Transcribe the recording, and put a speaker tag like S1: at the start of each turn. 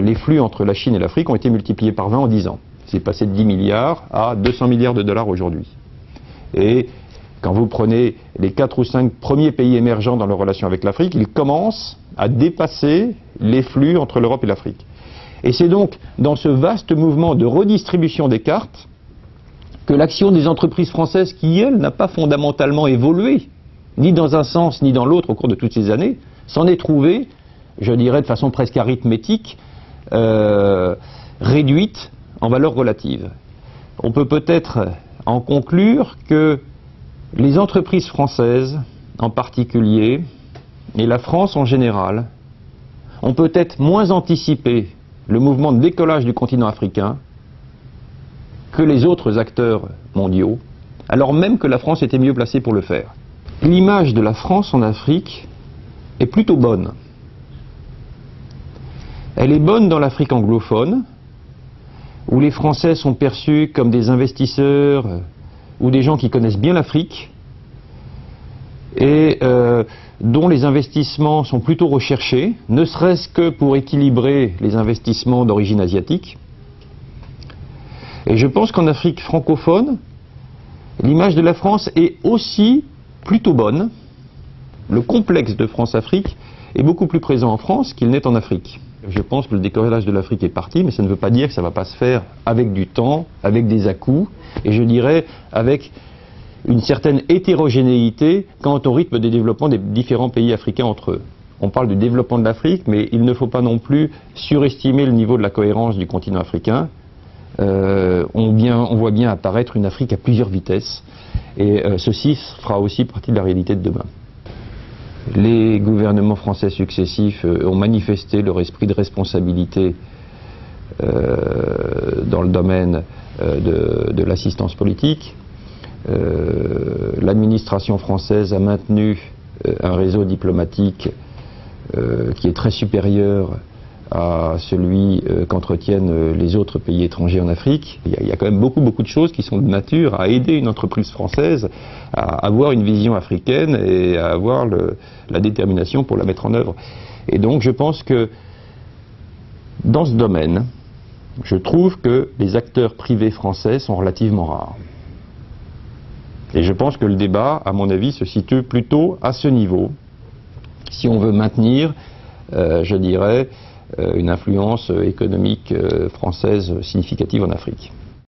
S1: Les flux entre la Chine et l'Afrique ont été multipliés par 20 en 10 ans. C'est passé de 10 milliards à 200 milliards de dollars aujourd'hui. Et quand vous prenez les 4 ou 5 premiers pays émergents dans leur relation avec l'Afrique, ils commencent à dépasser les flux entre l'Europe et l'Afrique. Et c'est donc dans ce vaste mouvement de redistribution des cartes que l'action des entreprises françaises, qui, elle, n'a pas fondamentalement évolué, ni dans un sens ni dans l'autre au cours de toutes ces années, s'en est trouvée, je dirais de façon presque arithmétique, réduite en valeur relative. On peut peut-être en conclure que les entreprises françaises, en particulier, et la France en général, ont peut-être moins anticipé le mouvement de décollage du continent africain que les autres acteurs mondiaux, alors même que la France était mieux placée pour le faire. L'image de la France en Afrique est plutôt bonne. Elle est bonne dans l'Afrique anglophone, où les Français sont perçus comme des investisseurs ou des gens qui connaissent bien l'Afrique et dont les investissements sont plutôt recherchés, ne serait-ce que pour équilibrer les investissements d'origine asiatique. Et je pense qu'en Afrique francophone, l'image de la France est aussi plutôt bonne. Le complexe de France-Afrique est beaucoup plus présent en France qu'il n'est en Afrique. Je pense que le décollage de l'Afrique est parti, mais ça ne veut pas dire que ça ne va pas se faire avec du temps, avec des à-coups, et je dirais avec une certaine hétérogénéité quant au rythme de développement des différents pays africains entre eux. On parle du développement de l'Afrique, mais il ne faut pas non plus surestimer le niveau de la cohérence du continent africain. On voit bien apparaître une Afrique à plusieurs vitesses, et ceci fera aussi partie de la réalité de demain. Les gouvernements français successifs ont manifesté leur esprit de responsabilité dans le domaine de l'assistance politique. L'administration française a maintenu un réseau diplomatique qui est très supérieur à celui qu'entretiennent les autres pays étrangers en Afrique. Il y a quand même beaucoup de choses qui sont de nature à aider une entreprise française à avoir une vision africaine et à avoir la détermination pour la mettre en œuvre. Et donc je pense que dans ce domaine, je trouve que les acteurs privés français sont relativement rares. Et je pense que le débat, à mon avis, se situe plutôt à ce niveau, si on veut maintenir, je dirais, une influence économique française significative en Afrique.